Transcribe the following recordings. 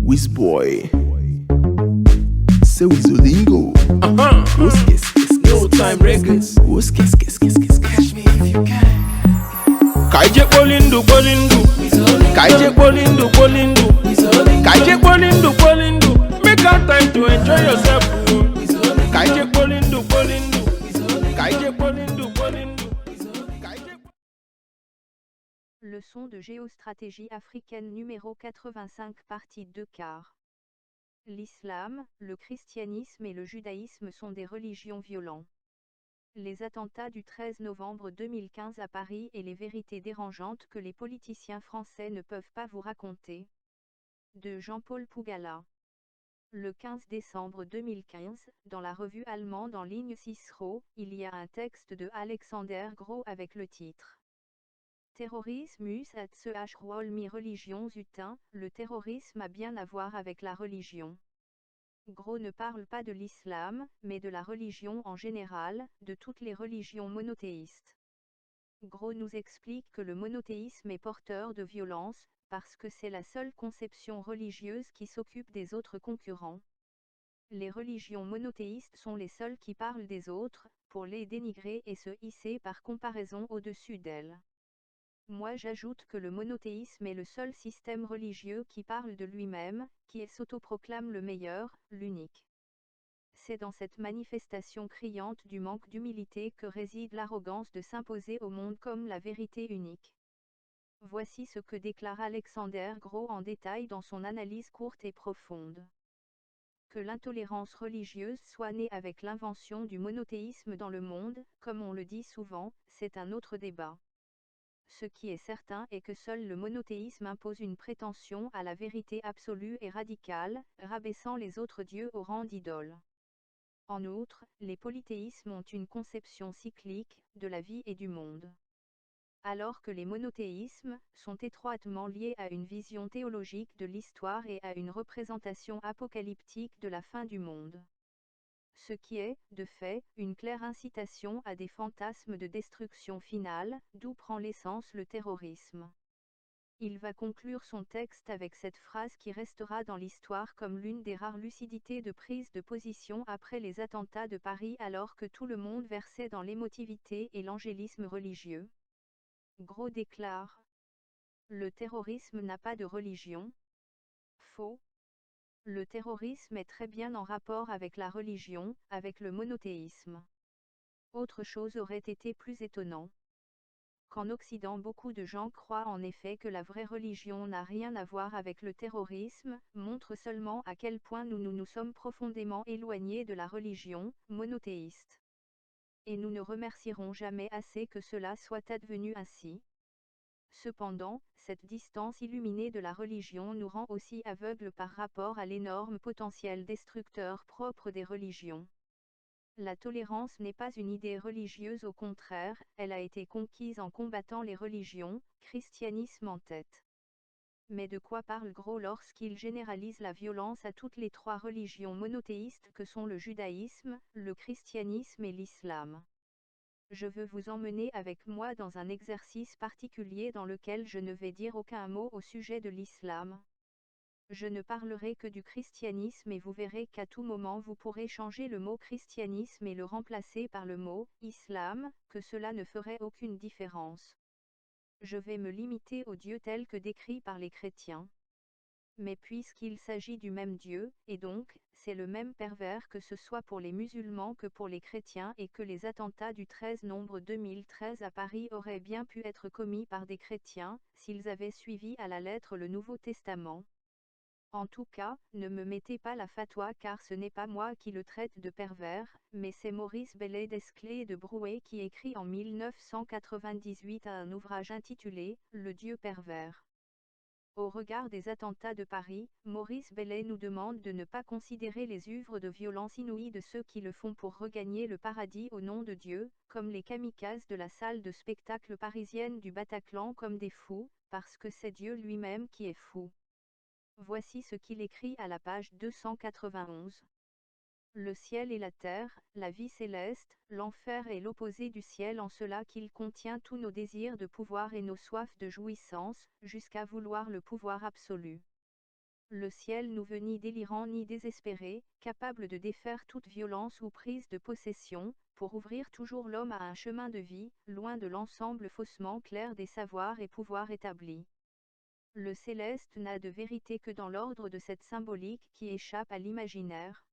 Wizboy, c'est Wizolingo. No time records. Catch me if you can. Kaije Polindu, Kaije Polindu, Kaije Polindu. Make out time to enjoy yourself. Kaije Polindu, Kaije Polindu. Leçon de géostratégie africaine numéro 85 partie 2 quart. L'islam, le christianisme et le judaïsme sont des religions violentes. Les attentats du 13 novembre 2015 à Paris et les vérités dérangeantes que les politiciens français ne peuvent pas vous raconter. De Jean-Paul Pougala. Le 15 décembre 2015, dans la revue allemande en ligne Cicero, il y a un texte de Alexander Gros avec le titre Terrorismus at ch rol mi religion zutin, le terrorisme a bien à voir avec la religion. Gros ne parle pas de l'islam, mais de la religion en général, de toutes les religions monothéistes. Gros nous explique que le monothéisme est porteur de violence, parce que c'est la seule conception religieuse qui s'occupe des autres concurrents. Les religions monothéistes sont les seules qui parlent des autres, pour les dénigrer et se hisser par comparaison au-dessus d'elles. Moi j'ajoute que le monothéisme est le seul système religieux qui parle de lui-même, qui s'autoproclame le meilleur, l'unique. C'est dans cette manifestation criante du manque d'humilité que réside l'arrogance de s'imposer au monde comme la vérité unique. Voici ce que déclare Alexander Gros en détail dans son analyse courte et profonde. Que l'intolérance religieuse soit née avec l'invention du monothéisme dans le monde, comme on le dit souvent, c'est un autre débat. Ce qui est certain est que seul le monothéisme impose une prétention à la vérité absolue et radicale, rabaissant les autres dieux au rang d'idoles. En outre, les polythéismes ont une conception cyclique, de la vie et du monde. Alors que les monothéismes sont étroitement liés à une vision théologique de l'histoire et à une représentation apocalyptique de la fin du monde. Ce qui est, de fait, une claire incitation à des fantasmes de destruction finale, d'où prend l'essence le terrorisme. Il va conclure son texte avec cette phrase qui restera dans l'histoire comme l'une des rares lucidités de prise de position après les attentats de Paris alors que tout le monde versait dans l'émotivité et l'angélisme religieux. Gros déclare : le terrorisme n'a pas de religion. Faux. Le terrorisme est très bien en rapport avec la religion, avec le monothéisme. Autre chose aurait été plus étonnant. Qu'en Occident beaucoup de gens croient en effet que la vraie religion n'a rien à voir avec le terrorisme, montre seulement à quel point nous sommes profondément éloignés de la religion, monothéiste. Et nous ne remercierons jamais assez que cela soit advenu ainsi. Cependant, cette distance illuminée de la religion nous rend aussi aveugles par rapport à l'énorme potentiel destructeur propre des religions. La tolérance n'est pas une idée religieuse, au contraire, elle a été conquise en combattant les religions, christianisme en tête. Mais de quoi parle Gros lorsqu'il généralise la violence à toutes les trois religions monothéistes que sont le judaïsme, le christianisme et l'islam? Je veux vous emmener avec moi dans un exercice particulier dans lequel je ne vais dire aucun mot au sujet de l'islam. Je ne parlerai que du christianisme et vous verrez qu'à tout moment vous pourrez changer le mot christianisme et le remplacer par le mot islam, que cela ne ferait aucune différence. Je vais me limiter au Dieu tel que décrit par les chrétiens. Mais puisqu'il s'agit du même Dieu, et donc, c'est le même pervers que ce soit pour les musulmans que pour les chrétiens et que les attentats du 13 novembre 2013 à Paris auraient bien pu être commis par des chrétiens, s'ils avaient suivi à la lettre le Nouveau Testament. En tout cas, ne me mettez pas la fatwa car ce n'est pas moi qui le traite de pervers, mais c'est Maurice Bellet d'Esclée de Brouet qui écrit en 1998 un ouvrage intitulé « Le Dieu pervers ». Au regard des attentats de Paris, Maurice Bellet nous demande de ne pas considérer les œuvres de violence inouïe de ceux qui le font pour regagner le paradis au nom de Dieu, comme les kamikazes de la salle de spectacle parisienne du Bataclan comme des fous, parce que c'est Dieu lui-même qui est fou. Voici ce qu'il écrit à la page 291. Le ciel et la terre, la vie céleste, l'enfer est l'opposé du ciel en cela qu'il contient tous nos désirs de pouvoir et nos soifs de jouissance, jusqu'à vouloir le pouvoir absolu. Le ciel nous veut ni délirant ni désespéré, capable de défaire toute violence ou prise de possession, pour ouvrir toujours l'homme à un chemin de vie, loin de l'ensemble faussement clair des savoirs et pouvoirs établis. Le céleste n'a de vérité que dans l'ordre de cette symbolique qui échappe à l'imaginaire.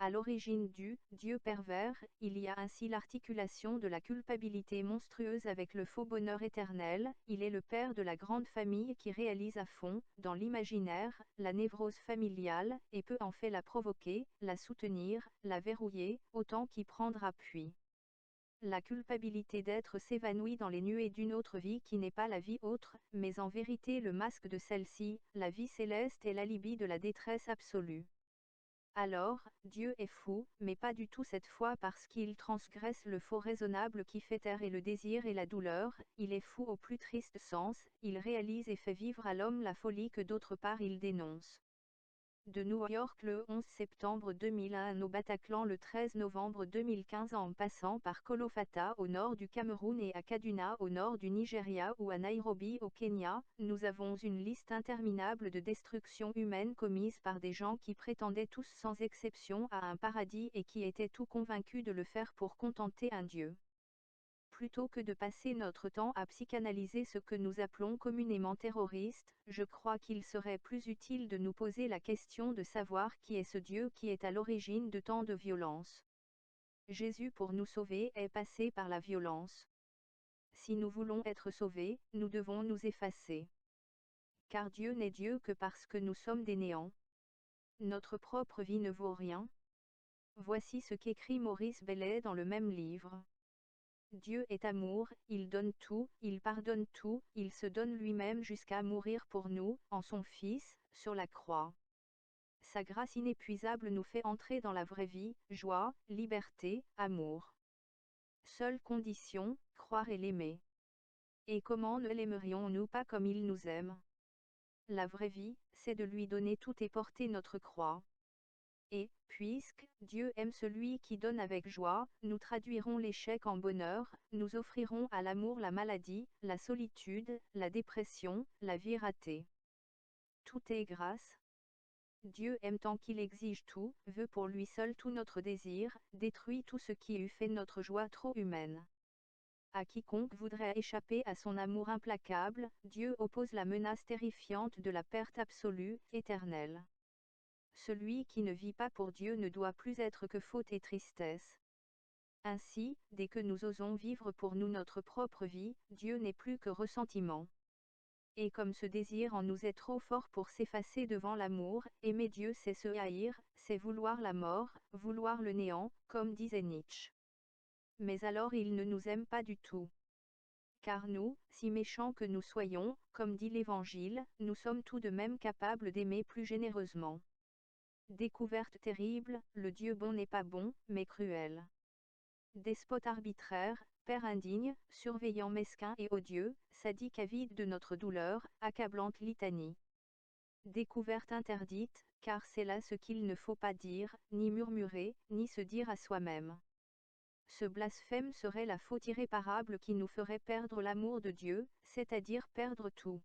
À l'origine du Dieu pervers, il y a ainsi l'articulation de la culpabilité monstrueuse avec le faux bonheur éternel, il est le père de la grande famille qui réalise à fond, dans l'imaginaire, la névrose familiale, et peut en fait la provoquer, la soutenir, la verrouiller, autant qu'y prendre appui. La culpabilité d'être s'évanouit dans les nuées d'une autre vie qui n'est pas la vie autre, mais en vérité le masque de celle-ci, la vie céleste est l'alibi de la détresse absolue. Alors, Dieu est fou, mais pas du tout cette fois parce qu'il transgresse le faux raisonnable qui fait errer le désir et la douleur, il est fou au plus triste sens, il réalise et fait vivre à l'homme la folie que d'autre part il dénonce. De New York le 11 septembre 2001 au Bataclan le 13 novembre 2015 en passant par Kolofata au nord du Cameroun et à Kaduna au nord du Nigeria ou à Nairobi au Kenya, nous avons une liste interminable de destructions humaines commises par des gens qui prétendaient tous sans exception à un paradis et qui étaient tout convaincus de le faire pour contenter un Dieu. Plutôt que de passer notre temps à psychanalyser ce que nous appelons communément terroriste, je crois qu'il serait plus utile de nous poser la question de savoir qui est ce Dieu qui est à l'origine de tant de violence. Jésus pour nous sauver est passé par la violence. Si nous voulons être sauvés, nous devons nous effacer. Car Dieu n'est Dieu que parce que nous sommes des néants. Notre propre vie ne vaut rien. Voici ce qu'écrit Maurice Bellet dans le même livre. Dieu est amour, il donne tout, il pardonne tout, il se donne lui-même jusqu'à mourir pour nous, en son Fils, sur la croix. Sa grâce inépuisable nous fait entrer dans la vraie vie, joie, liberté, amour. Seule condition, croire et l'aimer. Et comment ne l'aimerions-nous pas comme il nous aime? La vraie vie, c'est de lui donner tout et porter notre croix. Et, puisque Dieu aime celui qui donne avec joie, nous traduirons l'échec en bonheur, nous offrirons à l'amour la maladie, la solitude, la dépression, la vie ratée. Tout est grâce. Dieu aime tant qu'il exige tout, veut pour lui seul tout notre désir, détruit tout ce qui eût fait notre joie trop humaine. À quiconque voudrait échapper à son amour implacable, Dieu oppose la menace terrifiante de la perte absolue, éternelle. Celui qui ne vit pas pour Dieu ne doit plus être que faute et tristesse. Ainsi, dès que nous osons vivre pour nous notre propre vie, Dieu n'est plus que ressentiment. Et comme ce désir en nous est trop fort pour s'effacer devant l'amour, aimer Dieu c'est se haïr, c'est vouloir la mort, vouloir le néant, comme disait Nietzsche. Mais alors il ne nous aime pas du tout. Car nous, si méchants que nous soyons, comme dit l'Évangile, nous sommes tout de même capables d'aimer plus généreusement. Découverte terrible, le Dieu bon n'est pas bon, mais cruel. Despote arbitraire, père indigne, surveillant mesquin et odieux, sadique avide de notre douleur, accablante litanie. Découverte interdite, car c'est là ce qu'il ne faut pas dire, ni murmurer, ni se dire à soi-même. Ce blasphème serait la faute irréparable qui nous ferait perdre l'amour de Dieu, c'est-à-dire perdre tout.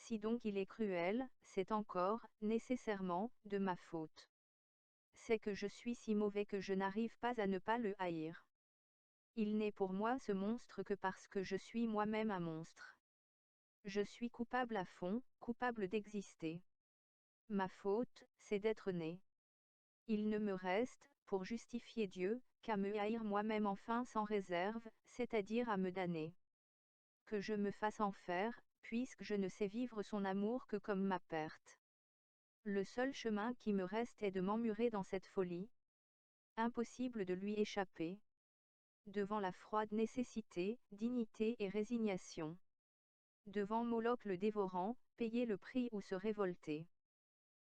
Si donc il est cruel, c'est encore, nécessairement, de ma faute. C'est que je suis si mauvais que je n'arrive pas à ne pas le haïr. Il n'est pour moi ce monstre que parce que je suis moi-même un monstre. Je suis coupable à fond, coupable d'exister. Ma faute, c'est d'être né. Il ne me reste, pour justifier Dieu, qu'à me haïr moi-même enfin sans réserve, c'est-à-dire à me damner. Que je me fasse enfer, puisque je ne sais vivre son amour que comme ma perte. Le seul chemin qui me reste est de m'emmurer dans cette folie. Impossible de lui échapper. Devant la froide nécessité, dignité et résignation. Devant Moloch le dévorant, payer le prix ou se révolter.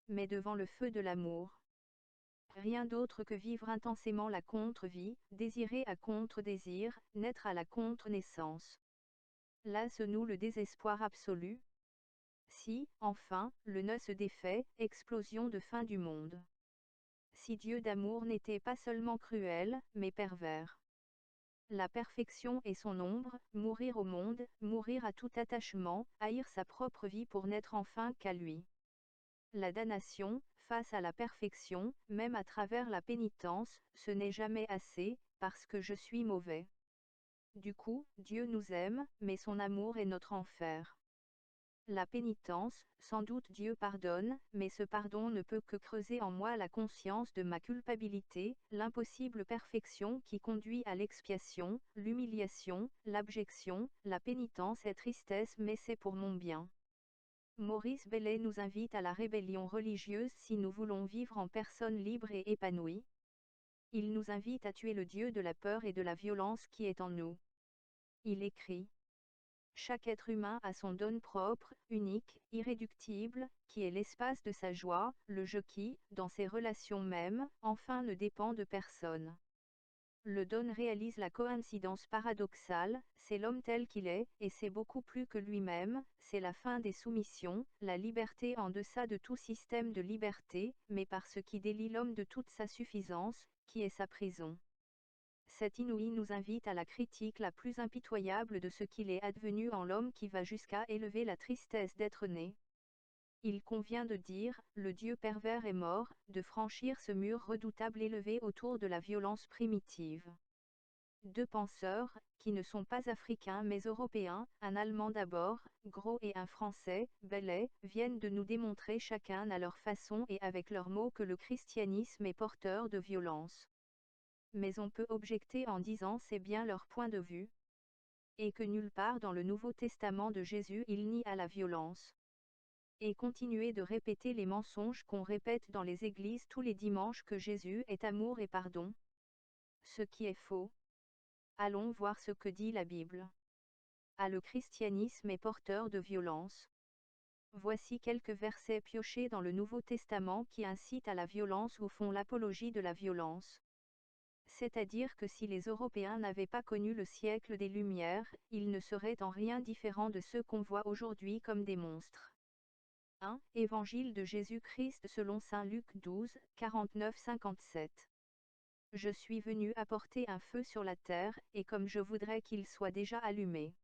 Mais devant le feu de l'amour. Rien d'autre que vivre intensément la contre-vie, désirer à contre-désir, naître à la contre-naissance. Là se noue le désespoir absolu. Si, enfin, le nœud se défait, explosion de fin du monde. si Dieu d'amour n'était pas seulement cruel, mais pervers. La perfection est son ombre, mourir au monde, mourir à tout attachement, haïr sa propre vie pour n'être enfin qu'à lui. La damnation, face à la perfection, même à travers la pénitence, ce n'est jamais assez, parce que je suis mauvais. Du coup, Dieu nous aime, mais son amour est notre enfer. La pénitence, sans doute Dieu pardonne, mais ce pardon ne peut que creuser en moi la conscience de ma culpabilité, l'impossible perfection qui conduit à l'expiation, l'humiliation, l'abjection, la pénitence et tristesse, mais c'est pour mon bien. Maurice Bellet nous invite à la rébellion religieuse si nous voulons vivre en personne libre et épanouie. Il nous invite à tuer le Dieu de la peur et de la violence qui est en nous. Il écrit: chaque être humain a son don propre, unique, irréductible, qui est l'espace de sa joie, le je qui, dans ses relations mêmes, enfin ne dépend de personne. Le don réalise la coïncidence paradoxale, c'est l'homme tel qu'il est, et c'est beaucoup plus que lui-même, c'est la fin des soumissions, la liberté en deçà de tout système de liberté, mais par ce qui délie l'homme de toute sa suffisance, qui est sa prison. Cet inouï nous invite à la critique la plus impitoyable de ce qu'il est advenu en l'homme qui va jusqu'à élever la tristesse d'être né. Il convient de dire, le Dieu pervers est mort, de franchir ce mur redoutable élevé autour de la violence primitive. Deux penseurs, qui ne sont pas africains mais européens, un Allemand d'abord, Gros, et un Français, Bellet, viennent de nous démontrer chacun à leur façon et avec leurs mots que le christianisme est porteur de violence. Mais on peut objecter en disant c'est bien leur point de vue, et que nulle part dans le Nouveau Testament de Jésus il nie à la violence. Et continuer de répéter les mensonges qu'on répète dans les églises tous les dimanches que Jésus est amour et pardon. Ce qui est faux. Allons voir ce que dit la Bible. Ah, le christianisme est porteur de violence. Voici quelques versets piochés dans le Nouveau Testament qui incitent à la violence ou font l'apologie de la violence. C'est-à-dire que si les Européens n'avaient pas connu le siècle des Lumières, ils ne seraient en rien différents de ceux qu'on voit aujourd'hui comme des monstres. 1. Évangile de Jésus-Christ selon saint Luc 12, 49-57. Je suis venu apporter un feu sur la terre, et comme je voudrais qu'il soit déjà allumé.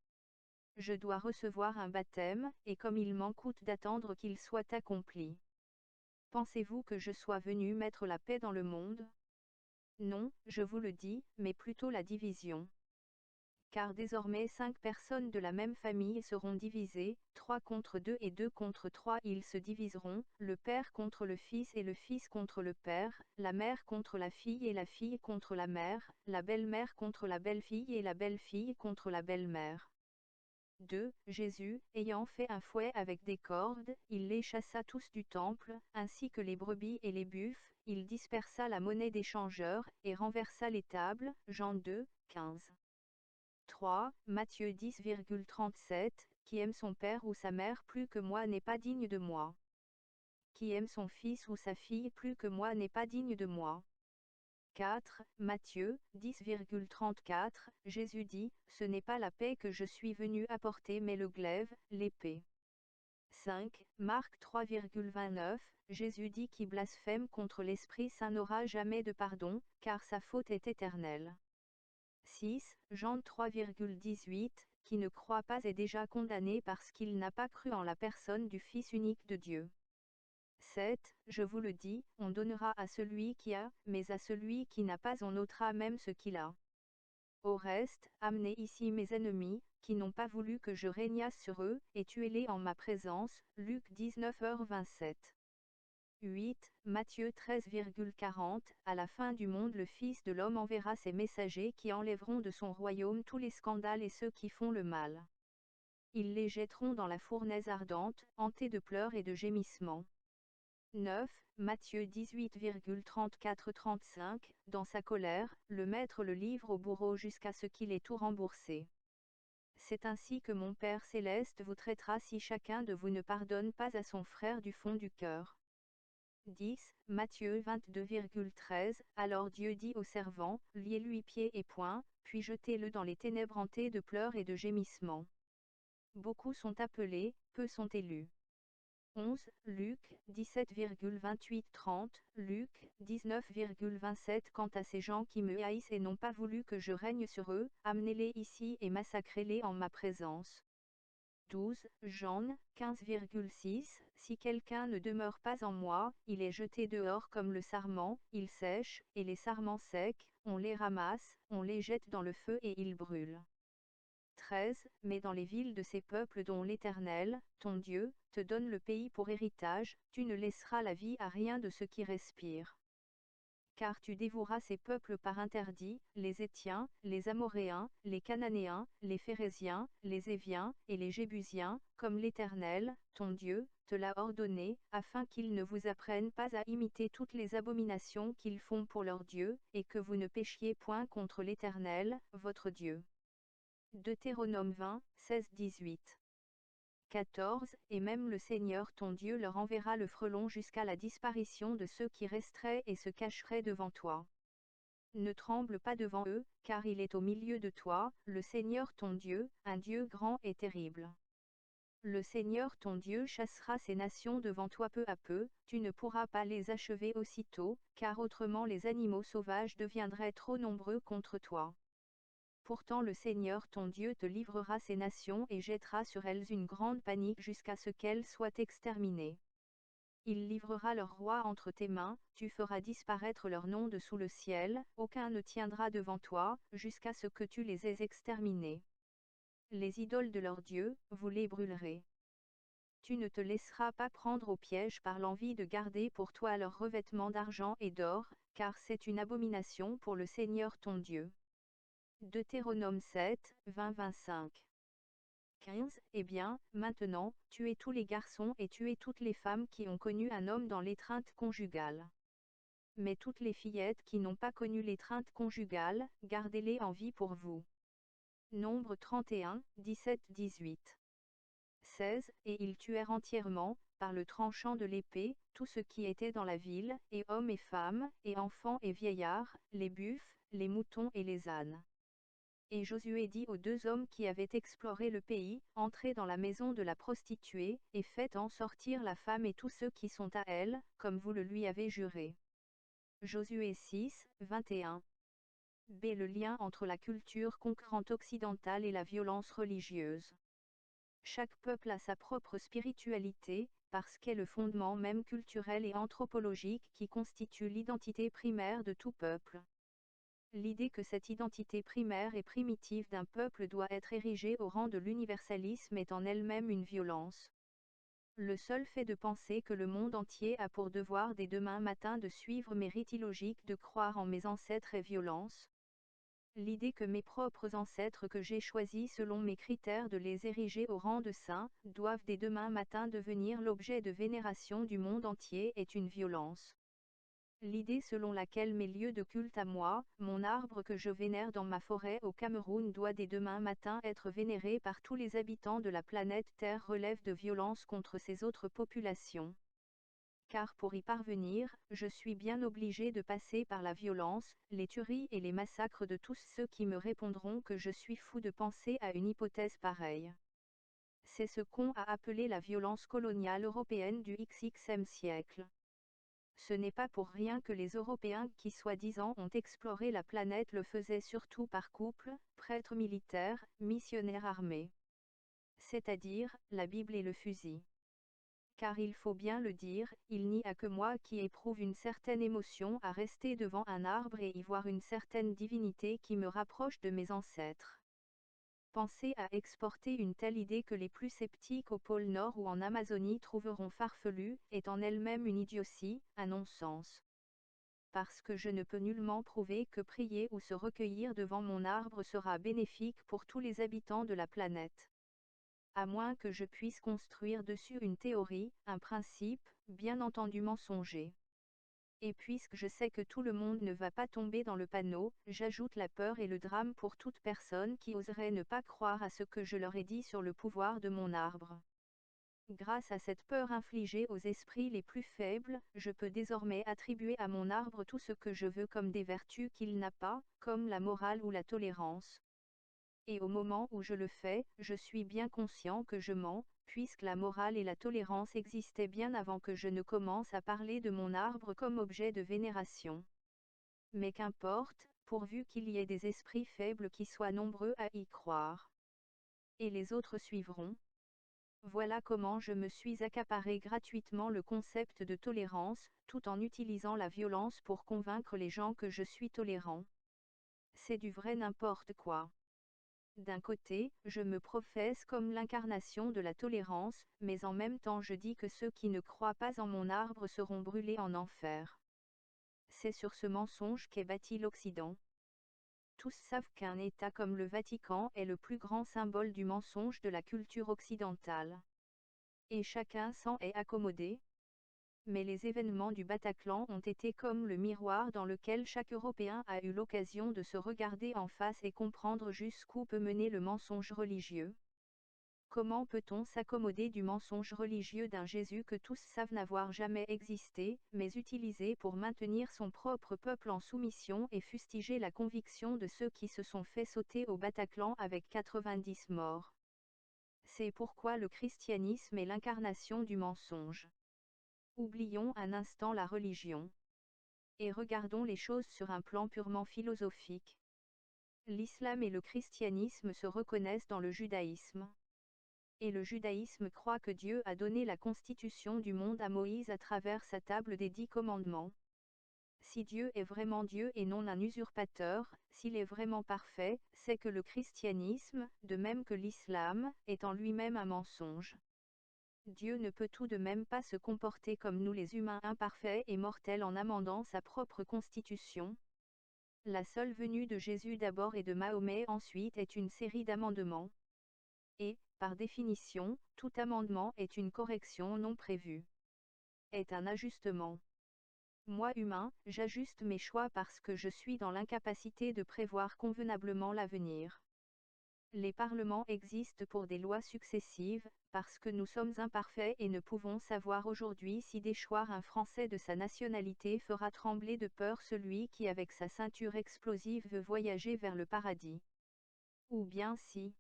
Je dois recevoir un baptême, et comme il m'en coûte d'attendre qu'il soit accompli. Pensez-vous que je sois venu mettre la paix dans le monde ? Non, je vous le dis, mais plutôt la division. Car désormais 5 personnes de la même famille seront divisées, 3 contre 2 et 2 contre 3 ils se diviseront, le père contre le fils et le fils contre le père, la mère contre la fille et la fille contre la mère, la belle-mère contre la belle-fille et la belle-fille contre la belle-mère. 2. Jésus, ayant fait un fouet avec des cordes, il les chassa tous du temple, ainsi que les brebis et les buffles, il dispersa la monnaie des changeurs, et renversa les tables. Jean 2, 15. 3. Matthieu 10,37, qui aime son père ou sa mère plus que moi n'est pas digne de moi. Qui aime son fils ou sa fille plus que moi n'est pas digne de moi. 4. Matthieu 10,34, Jésus dit, ce n'est pas la paix que je suis venu apporter mais le glaive, l'épée. 5. Marc 3,29, Jésus dit qui blasphème contre l'Esprit Saint n'aura jamais de pardon, car sa faute est éternelle. 6. Jean 3,18, qui ne croit pas est déjà condamné parce qu'il n'a pas cru en la personne du Fils unique de Dieu. 7. Je vous le dis, on donnera à celui qui a, mais à celui qui n'a pas on ôtera même ce qu'il a. Au reste, amenez ici mes ennemis, qui n'ont pas voulu que je régnasse sur eux, et tuez-les en ma présence. Luc 19h27. 8. Matthieu 13,40, à la fin du monde le Fils de l'homme enverra ses messagers qui enlèveront de son royaume tous les scandales et ceux qui font le mal. Ils les jetteront dans la fournaise ardente, hantés de pleurs et de gémissements. 9. Matthieu 18,34-35, dans sa colère, le maître le livre au bourreau jusqu'à ce qu'il ait tout remboursé. C'est ainsi que mon Père céleste vous traitera si chacun de vous ne pardonne pas à son frère du fond du cœur. 10. Matthieu 22,13, alors Dieu dit au servant, liez-lui pieds et poings, puis jetez-le dans les ténèbres hantées de pleurs et de gémissements. Beaucoup sont appelés, peu sont élus. 11, Luc 17,28-30, Luc 19,27. Quant à ces gens qui me haïssent et n'ont pas voulu que je règne sur eux, amenez-les ici et massacrez-les en ma présence. 12, Jean 15,6. Si quelqu'un ne demeure pas en moi, il est jeté dehors comme le sarment, il sèche, et les sarments secs, on les ramasse, on les jette dans le feu et ils brûlent. 13. Mais dans les villes de ces peuples dont l'Éternel, ton Dieu, te donne le pays pour héritage, tu ne laisseras la vie à rien de ceux qui respirent. Car tu dévoueras ces peuples par interdit, les Héthiens, les Amoréens, les Cananéens, les Phéréziens, les Éviens, et les Jébusiens, comme l'Éternel, ton Dieu, te l'a ordonné, afin qu'ils ne vous apprennent pas à imiter toutes les abominations qu'ils font pour leur Dieu, et que vous ne péchiez point contre l'Éternel, votre Dieu. Deutéronome 20, 16-18. 14. Et même le Seigneur ton Dieu leur enverra le frelon jusqu'à la disparition de ceux qui resteraient et se cacheraient devant toi. Ne tremble pas devant eux, car il est au milieu de toi, le Seigneur ton Dieu, un Dieu grand et terrible. Le Seigneur ton Dieu chassera ces nations devant toi peu à peu, tu ne pourras pas les achever aussitôt, car autrement les animaux sauvages deviendraient trop nombreux contre toi. Pourtant le Seigneur ton Dieu te livrera ces nations et jettera sur elles une grande panique jusqu'à ce qu'elles soient exterminées. Il livrera leurs rois entre tes mains, tu feras disparaître leur nom de sous le ciel, aucun ne tiendra devant toi, jusqu'à ce que tu les aies exterminés. Les idoles de leurs dieux, vous les brûlerez. Tu ne te laisseras pas prendre au piège par l'envie de garder pour toi leurs revêtements d'argent et d'or, car c'est une abomination pour le Seigneur ton Dieu. Deutéronome 7, 20-25. 15. Eh bien, maintenant, tuez tous les garçons et tuez toutes les femmes qui ont connu un homme dans l'étreinte conjugale. Mais toutes les fillettes qui n'ont pas connu l'étreinte conjugale, gardez-les en vie pour vous. Nombre 31, 17-18. 16. Et ils tuèrent entièrement, par le tranchant de l'épée, tout ce qui était dans la ville, et hommes et femmes, et enfants et vieillards, les buffles, les moutons et les ânes. Et Josué dit aux 2 hommes qui avaient exploré le pays, entrez dans la maison de la prostituée, et faites en sortir la femme et tous ceux qui sont à elle, comme vous le lui avez juré. Josué 6, 21. B. Le lien entre la culture conquérante occidentale et la violence religieuse. Chaque peuple a sa propre spiritualité, parce qu'elle est le fondement même culturel et anthropologique qui constitue l'identité primaire de tout peuple. L'idée que cette identité primaire et primitive d'un peuple doit être érigée au rang de l'universalisme est en elle-même une violence. Le seul fait de penser que le monde entier a pour devoir dès demain matin de suivre mes rites illogiques de croire en mes ancêtres est violence. L'idée que mes propres ancêtres que j'ai choisis selon mes critères de les ériger au rang de saints, doivent dès demain matin devenir l'objet de vénération du monde entier est une violence. L'idée selon laquelle mes lieux de culte à moi, mon arbre que je vénère dans ma forêt au Cameroun doit dès demain matin être vénéré par tous les habitants de la planète Terre relève de violence contre ces autres populations. Car pour y parvenir, je suis bien obligé de passer par la violence, les tueries et les massacres de tous ceux qui me répondront que je suis fou de penser à une hypothèse pareille. C'est ce qu'on a appelé la violence coloniale européenne du XXe siècle. Ce n'est pas pour rien que les Européens qui soi-disant ont exploré la planète le faisaient surtout par couple, prêtres militaires, missionnaires armés. C'est-à-dire, la Bible et le fusil. Car il faut bien le dire, il n'y a que moi qui éprouve une certaine émotion à rester devant un arbre et y voir une certaine divinité qui me rapproche de mes ancêtres. Penser à exporter une telle idée que les plus sceptiques au pôle Nord ou en Amazonie trouveront farfelue, est en elle-même une idiotie, un non-sens. Parce que je ne peux nullement prouver que prier ou se recueillir devant mon arbre sera bénéfique pour tous les habitants de la planète. À moins que je puisse construire dessus une théorie, un principe, bien entendu mensonger. Et puisque je sais que tout le monde ne va pas tomber dans le panneau, j'ajoute la peur et le drame pour toute personne qui oserait ne pas croire à ce que je leur ai dit sur le pouvoir de mon arbre. Grâce à cette peur infligée aux esprits les plus faibles, je peux désormais attribuer à mon arbre tout ce que je veux comme des vertus qu'il n'a pas, comme la morale ou la tolérance. Et au moment où je le fais, je suis bien conscient que je mens, puisque la morale et la tolérance existaient bien avant que je ne commence à parler de mon arbre comme objet de vénération. Mais qu'importe, pourvu qu'il y ait des esprits faibles qui soient nombreux à y croire. Et les autres suivront. Voilà comment je me suis accaparé gratuitement le concept de tolérance, tout en utilisant la violence pour convaincre les gens que je suis tolérant. C'est du vrai n'importe quoi. D'un côté, je me professe comme l'incarnation de la tolérance, mais en même temps je dis que ceux qui ne croient pas en mon arbre seront brûlés en enfer. C'est sur ce mensonge qu'est bâti l'Occident. Tous savent qu'un État comme le Vatican est le plus grand symbole du mensonge de la culture occidentale. Et chacun s'en est accommodé. Mais les événements du Bataclan ont été comme le miroir dans lequel chaque Européen a eu l'occasion de se regarder en face et comprendre jusqu'où peut mener le mensonge religieux. Comment peut-on s'accommoder du mensonge religieux d'un Jésus que tous savent n'avoir jamais existé, mais utilisé pour maintenir son propre peuple en soumission et fustiger la conviction de ceux qui se sont fait sauter au Bataclan avec 90 morts. C'est pourquoi le christianisme est l'incarnation du mensonge. Oublions un instant la religion. Et regardons les choses sur un plan purement philosophique. L'islam et le christianisme se reconnaissent dans le judaïsme. Et le judaïsme croit que Dieu a donné la constitution du monde à Moïse à travers sa table des 10 commandements. Si Dieu est vraiment Dieu et non un usurpateur, s'il est vraiment parfait, c'est que le christianisme, de même que l'islam, est en lui-même un mensonge. Dieu ne peut tout de même pas se comporter comme nous les humains imparfaits et mortels en amendant sa propre constitution. La seule venue de Jésus d'abord et de Mahomet ensuite est une série d'amendements. Et, par définition, tout amendement est une correction non prévue. Est un ajustement. Moi humain, j'ajuste mes choix parce que je suis dans l'incapacité de prévoir convenablement l'avenir. Les parlements existent pour des lois successives, parce que nous sommes imparfaits et ne pouvons savoir aujourd'hui si déchoir un Français de sa nationalité fera trembler de peur celui qui avec sa ceinture explosive veut voyager vers le paradis. Ou bien si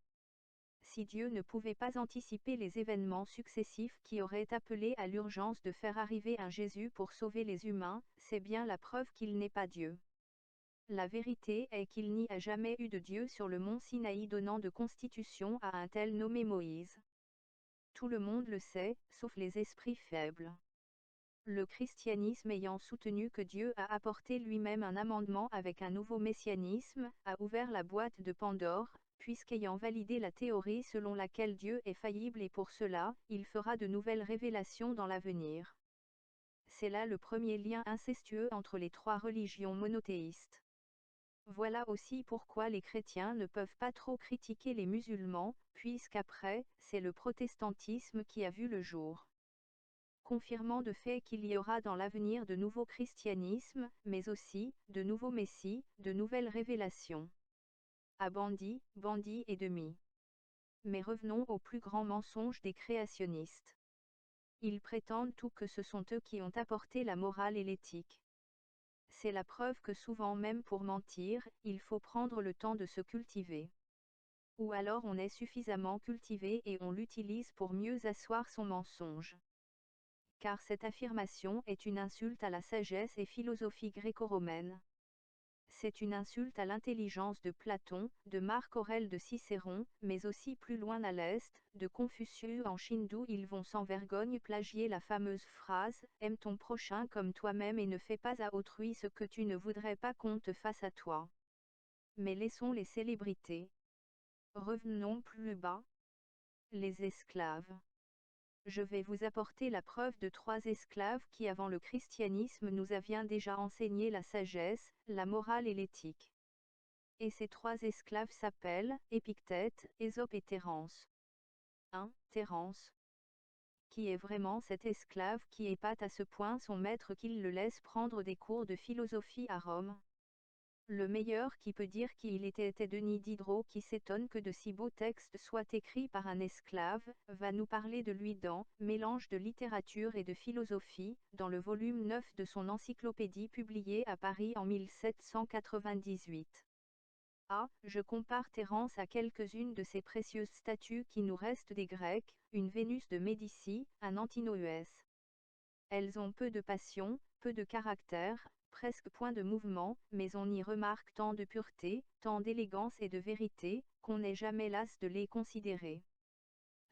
Dieu ne pouvait pas anticiper les événements successifs qui auraient appelé à l'urgence de faire arriver un Jésus pour sauver les humains, c'est bien la preuve qu'il n'est pas Dieu. La vérité est qu'il n'y a jamais eu de Dieu sur le mont Sinaï donnant de constitution à un tel nommé Moïse. Tout le monde le sait, sauf les esprits faibles. Le christianisme ayant soutenu que Dieu a apporté lui-même un amendement avec un nouveau messianisme, a ouvert la boîte de Pandore, puisqu'ayant validé la théorie selon laquelle Dieu est faillible et pour cela, il fera de nouvelles révélations dans l'avenir. C'est là le premier lien incestueux entre les trois religions monothéistes. Voilà aussi pourquoi les chrétiens ne peuvent pas trop critiquer les musulmans, puisqu'après, c'est le protestantisme qui a vu le jour. Confirmant de fait qu'il y aura dans l'avenir de nouveaux christianismes, mais aussi, de nouveaux messies, de nouvelles révélations. À bandits, bandits et demi. Mais revenons au plus grand mensonge des créationnistes. Ils prétendent tout que ce sont eux qui ont apporté la morale et l'éthique. C'est la preuve que souvent même pour mentir, il faut prendre le temps de se cultiver. Ou alors on est suffisamment cultivé et on l'utilise pour mieux asseoir son mensonge. Car cette affirmation est une insulte à la sagesse et philosophie gréco-romaine. C'est une insulte à l'intelligence de Platon, de Marc Aurèle de Cicéron, mais aussi plus loin à l'est, de Confucius en Chine d'où ils vont sans vergogne plagier la fameuse phrase « Aime ton prochain comme toi-même et ne fais pas à autrui ce que tu ne voudrais pas qu'on te fasse à toi ». Mais laissons les célébrités. Revenons plus bas. Les esclaves. Je vais vous apporter la preuve de 3 esclaves qui avant le christianisme nous avaient déjà enseigné la sagesse, la morale et l'éthique. Et ces 3 esclaves s'appellent Épictète, Ésope et Terence. 1. Terence. Qui est vraiment cet esclave qui épate à ce point son maître qu'il le laisse prendre des cours de philosophie à Rome? Le meilleur qui peut dire qui il était Denis Diderot qui s'étonne que de si beaux textes soient écrits par un esclave, va nous parler de lui dans « Mélange de littérature et de philosophie » dans le volume 9 de son encyclopédie publiée à Paris en 1798. Je compare Thérence à quelques-unes de ces précieuses statues qui nous restent des Grecs, une Vénus de Médicis, un Antinoüs. Elles ont peu de passion, peu de caractère, presque point de mouvement, mais on y remarque tant de pureté, tant d'élégance et de vérité, qu'on n'est jamais las de les considérer.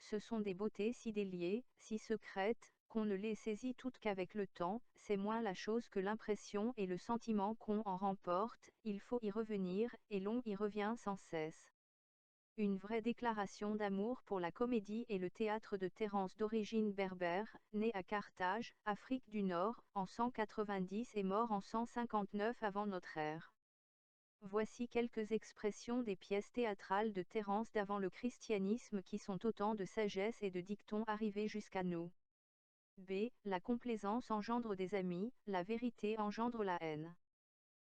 Ce sont des beautés si déliées, si secrètes, qu'on ne les saisit toutes qu'avec le temps, c'est moins la chose que l'impression et le sentiment qu'on en remporte, il faut y revenir, et l'on y revient sans cesse. Une vraie déclaration d'amour pour la comédie et le théâtre de Thérence d'origine berbère, né à Carthage, Afrique du Nord, en 190 et mort en 159 avant notre ère. Voici quelques expressions des pièces théâtrales de Thérence d'avant le christianisme qui sont autant de sagesse et de dictons arrivés jusqu'à nous. B. La complaisance engendre des amis, la vérité engendre la haine.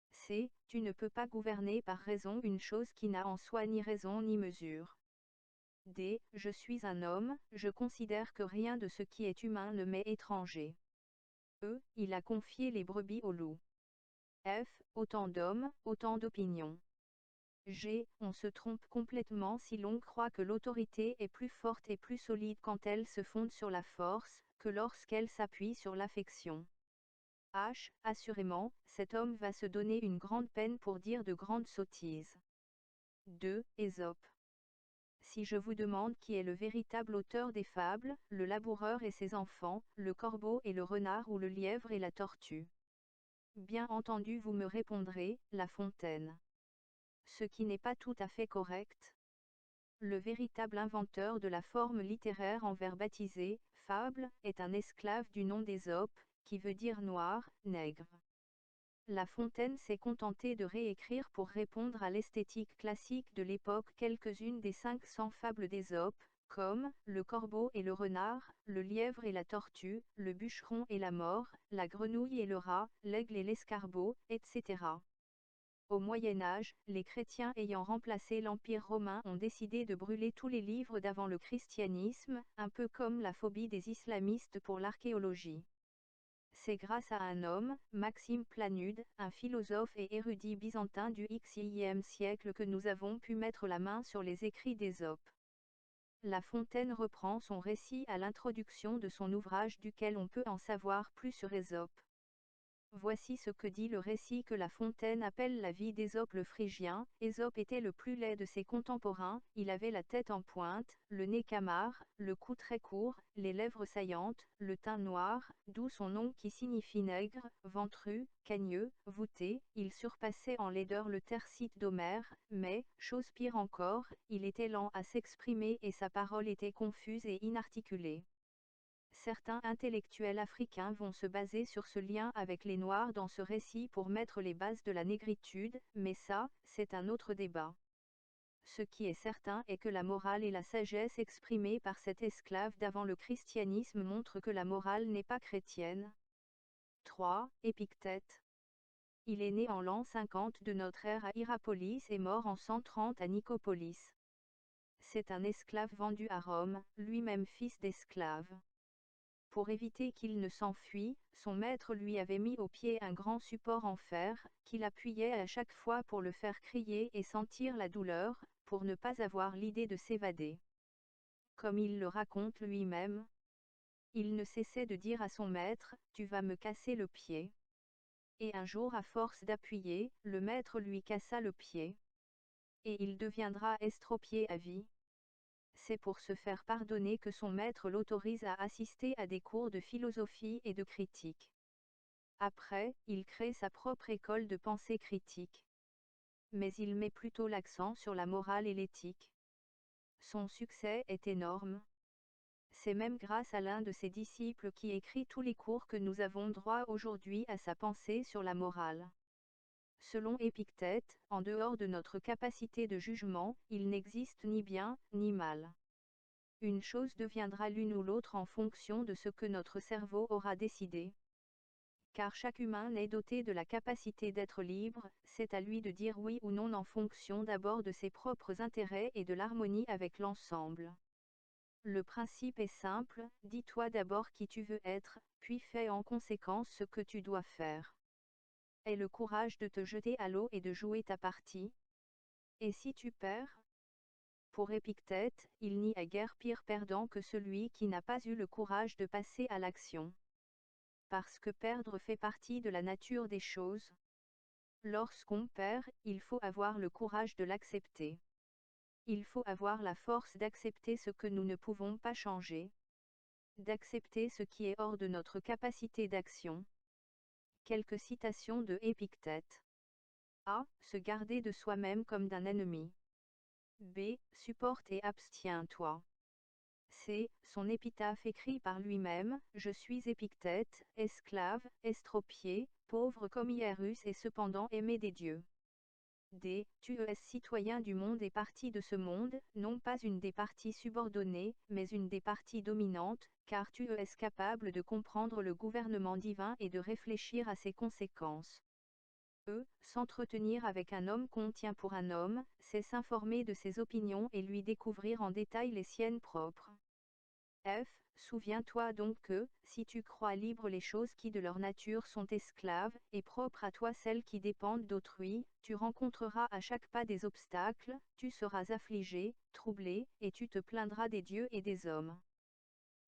C. Tu ne peux pas gouverner par raison une chose qui n'a en soi ni raison ni mesure. D. Je suis un homme, je considère que rien de ce qui est humain ne m'est étranger. E. Il a confié les brebis aux loups. F. Autant d'hommes, autant d'opinions. G. On se trompe complètement si l'on croit que l'autorité est plus forte et plus solide quand elle se fonde sur la force, que lorsqu'elle s'appuie sur l'affection. H. Assurément, cet homme va se donner une grande peine pour dire de grandes sottises. 2. Ésope. Si je vous demande qui est le véritable auteur des fables, le laboureur et ses enfants, le corbeau et le renard ou le lièvre et la tortue. Bien entendu vous me répondrez, La Fontaine. Ce qui n'est pas tout à fait correct. Le véritable inventeur de la forme littéraire en vers baptisé, fable, est un esclave du nom d'Ésope, qui veut dire noir, nègre. La Fontaine s'est contentée de réécrire pour répondre à l'esthétique classique de l'époque quelques-unes des 500 fables d'Ésope, comme le corbeau et le renard, le lièvre et la tortue, le bûcheron et la mort, la grenouille et le rat, l'aigle et l'escarbot, etc. Au Moyen Âge, les chrétiens ayant remplacé l'Empire romain ont décidé de brûler tous les livres d'avant le christianisme, un peu comme la phobie des islamistes pour l'archéologie. C'est grâce à un homme, Maxime Planude, un philosophe et érudit byzantin du Xe siècle que nous avons pu mettre la main sur les écrits d'Ésope. La Fontaine reprend son récit à l'introduction de son ouvrage duquel on peut en savoir plus sur Ésope. Voici ce que dit le récit que La Fontaine appelle la vie d'Ésope le Phrygien. Ésope était le plus laid de ses contemporains, il avait la tête en pointe, le nez camard, le cou très court, les lèvres saillantes, le teint noir, d'où son nom qui signifie nègre, ventru, cagneux, voûté, il surpassait en laideur le Tercite d'Homère, mais, chose pire encore, il était lent à s'exprimer et sa parole était confuse et inarticulée. Certains intellectuels africains vont se baser sur ce lien avec les Noirs dans ce récit pour mettre les bases de la négritude, mais ça, c'est un autre débat. Ce qui est certain est que la morale et la sagesse exprimées par cet esclave d'avant le christianisme montrent que la morale n'est pas chrétienne. 3. Épictète. Il est né en l'an 50 de notre ère à Hierapolis et mort en 130 à Nicopolis. C'est un esclave vendu à Rome, lui-même fils d'esclave. Pour éviter qu'il ne s'enfuit, son maître lui avait mis au pied un grand support en fer, qu'il appuyait à chaque fois pour le faire crier et sentir la douleur, pour ne pas avoir l'idée de s'évader. Comme il le raconte lui-même, il ne cessait de dire à son maître, « Tu vas me casser le pied ». Et un jour à force d'appuyer, le maître lui cassa le pied. Et il deviendra estropié à vie. C'est pour se faire pardonner que son maître l'autorise à assister à des cours de philosophie et de critique. Après, il crée sa propre école de pensée critique. Mais il met plutôt l'accent sur la morale et l'éthique. Son succès est énorme. C'est même grâce à l'un de ses disciples qui écrit tous les cours que nous avons droit aujourd'hui à sa pensée sur la morale. Selon Épictète, en dehors de notre capacité de jugement, il n'existe ni bien, ni mal. Une chose deviendra l'une ou l'autre en fonction de ce que notre cerveau aura décidé. Car chaque humain n'est doté de la capacité d'être libre, c'est à lui de dire oui ou non en fonction d'abord de ses propres intérêts et de l'harmonie avec l'ensemble. Le principe est simple, dis-toi d'abord qui tu veux être, puis fais en conséquence ce que tu dois faire. Aie le courage de te jeter à l'eau et de jouer ta partie. Et si tu perds? Pour Épictète, il n'y a guère pire perdant que celui qui n'a pas eu le courage de passer à l'action. Parce que perdre fait partie de la nature des choses. Lorsqu'on perd, il faut avoir le courage de l'accepter. Il faut avoir la force d'accepter ce que nous ne pouvons pas changer. D'accepter ce qui est hors de notre capacité d'action. Quelques citations de Épictète. A. Se garder de soi-même comme d'un ennemi. B. Supporte et abstiens-toi. C. Son épitaphe écrit par lui-même, Je suis Épictète, esclave, estropié, pauvre comme Hierus et cependant aimé des dieux. D. Tu es citoyen du monde et partie de ce monde, non pas une des parties subordonnées, mais une des parties dominantes, car tu es capable de comprendre le gouvernement divin et de réfléchir à ses conséquences. E. S'entretenir avec un homme qu'on tient pour un homme, c'est s'informer de ses opinions et lui découvrir en détail les siennes propres. F. Souviens-toi donc que, si tu crois libre les choses qui de leur nature sont esclaves, et propres à toi celles qui dépendent d'autrui, tu rencontreras à chaque pas des obstacles, tu seras affligé, troublé, et tu te plaindras des dieux et des hommes.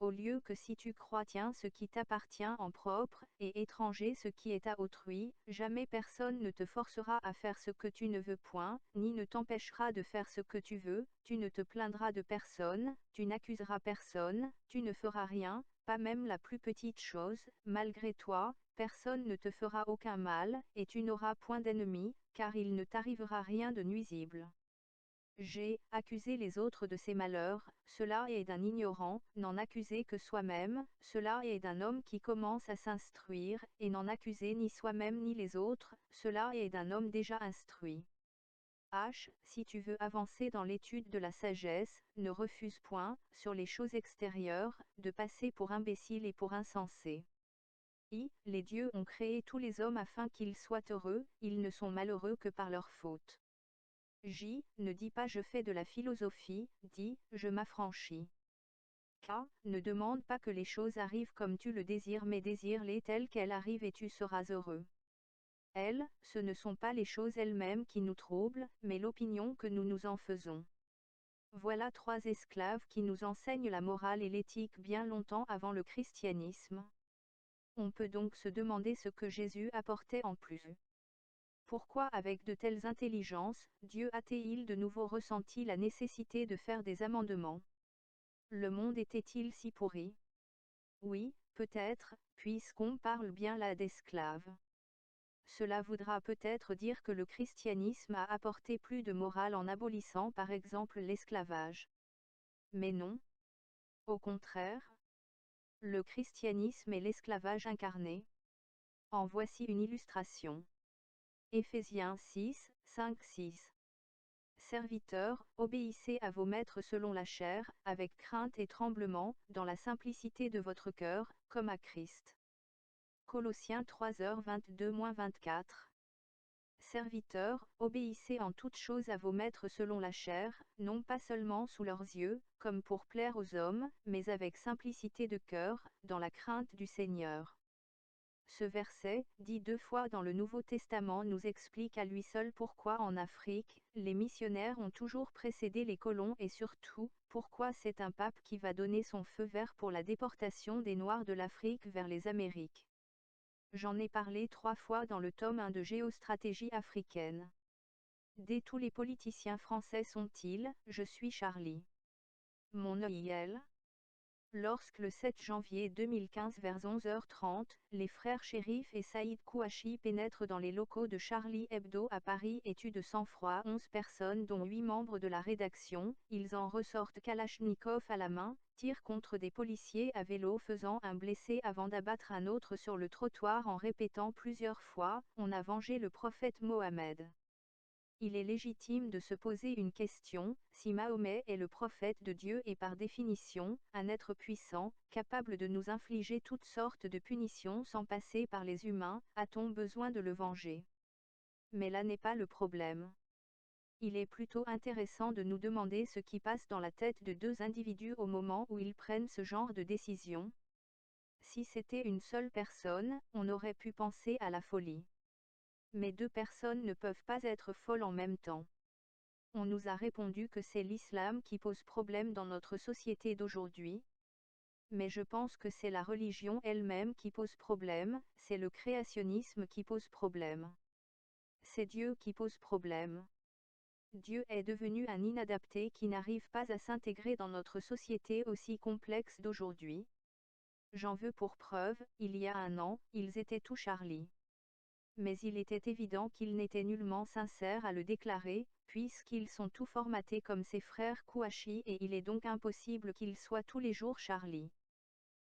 Au lieu que si tu crois tiens ce qui t'appartient en propre, et étranger ce qui est à autrui, jamais personne ne te forcera à faire ce que tu ne veux point, ni ne t'empêchera de faire ce que tu veux, tu ne te plaindras de personne, tu n'accuseras personne, tu ne feras rien, pas même la plus petite chose, malgré toi, personne ne te fera aucun mal, et tu n'auras point d'ennemis, car il ne t'arrivera rien de nuisible. G. Accuser les autres de ses malheurs, cela est d'un ignorant, n'en accuser que soi-même, cela est d'un homme qui commence à s'instruire, et n'en accuser ni soi-même ni les autres, cela est d'un homme déjà instruit. H. Si tu veux avancer dans l'étude de la sagesse, ne refuse point, sur les choses extérieures, de passer pour imbécile et pour insensé. I. Les dieux ont créé tous les hommes afin qu'ils soient heureux, ils ne sont malheureux que par leur faute. J. Ne dis pas je fais de la philosophie, dis, je m'affranchis. K. Ne demande pas que les choses arrivent comme tu le désires mais désire-les telles qu'elles arrivent et tu seras heureux. L. Ce ne sont pas les choses elles-mêmes qui nous troublent, mais l'opinion que nous nous en faisons. Voilà 3 esclaves qui nous enseignent la morale et l'éthique bien longtemps avant le christianisme. On peut donc se demander ce que Jésus apportait en plus. Pourquoi avec de telles intelligences, Dieu a-t-il de nouveau ressenti la nécessité de faire des amendements? Le monde était-il si pourri? Oui, peut-être, puisqu'on parle bien là d'esclaves. Cela voudra peut-être dire que le christianisme a apporté plus de morale en abolissant par exemple l'esclavage. Mais non. Au contraire. Le christianisme est l'esclavage incarné. En voici une illustration. Éphésiens 6, 5, 6. Serviteurs, obéissez à vos maîtres selon la chair, avec crainte et tremblement, dans la simplicité de votre cœur, comme à Christ. Colossiens 3h22-24. Serviteurs, obéissez en toutes choses à vos maîtres selon la chair, non pas seulement sous leurs yeux, comme pour plaire aux hommes, mais avec simplicité de cœur, dans la crainte du Seigneur. Ce verset, dit 2 fois dans le Nouveau Testament, nous explique à lui seul pourquoi en Afrique, les missionnaires ont toujours précédé les colons et surtout, pourquoi c'est un pape qui va donner son feu vert pour la déportation des Noirs de l'Afrique vers les Amériques. J'en ai parlé 3 fois dans le tome 1 de Géostratégie africaine. Dès tous les politiciens français sont-ils, je suis Charlie. Mon œil. Lorsque le 7 janvier 2015 vers 11h30, les frères Chérif et Saïd Kouachi pénètrent dans les locaux de Charlie Hebdo à Paris et tuent de sang-froid 11 personnes dont 8 membres de la rédaction, ils en ressortent Kalachnikov à la main, tirent contre des policiers à vélo faisant un blessé avant d'abattre un autre sur le trottoir en répétant plusieurs fois « On a vengé le prophète Mohammed ». Il est légitime de se poser une question, si Mahomet est le prophète de Dieu et par définition, un être puissant, capable de nous infliger toutes sortes de punitions sans passer par les humains, a-t-on besoin de le venger? Mais là n'est pas le problème. Il est plutôt intéressant de nous demander ce qui passe dans la tête de 2 individus au moment où ils prennent ce genre de décision. Si c'était une seule personne, on aurait pu penser à la folie. Mais 2 personnes ne peuvent pas être folles en même temps. On nous a répondu que c'est l'islam qui pose problème dans notre société d'aujourd'hui. Mais je pense que c'est la religion elle-même qui pose problème, c'est le créationnisme qui pose problème. C'est Dieu qui pose problème. Dieu est devenu un inadapté qui n'arrive pas à s'intégrer dans notre société aussi complexe d'aujourd'hui. J'en veux pour preuve, il y a un an, ils étaient tous Charlie. Mais il était évident qu'ils n'étaient nullement sincères à le déclarer, puisqu'ils sont tous formatés comme ses frères Kouachi et il est donc impossible qu'ils soient tous les jours Charlie.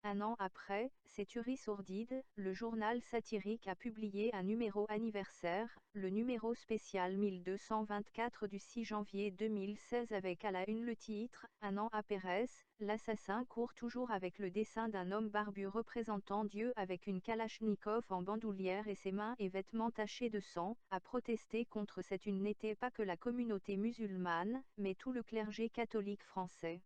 Un an après, c'est tuerie sourdide, le journal satirique a publié un numéro anniversaire, le numéro spécial 1224 du 6 janvier 2016 avec à la une le titre « Un an à Pérez, l'assassin court toujours » avec le dessin d'un homme barbu représentant Dieu avec une kalachnikov en bandoulière et ses mains et vêtements tachés de sang, a protesté contre cette une n'était pas que la communauté musulmane, mais tout le clergé catholique français.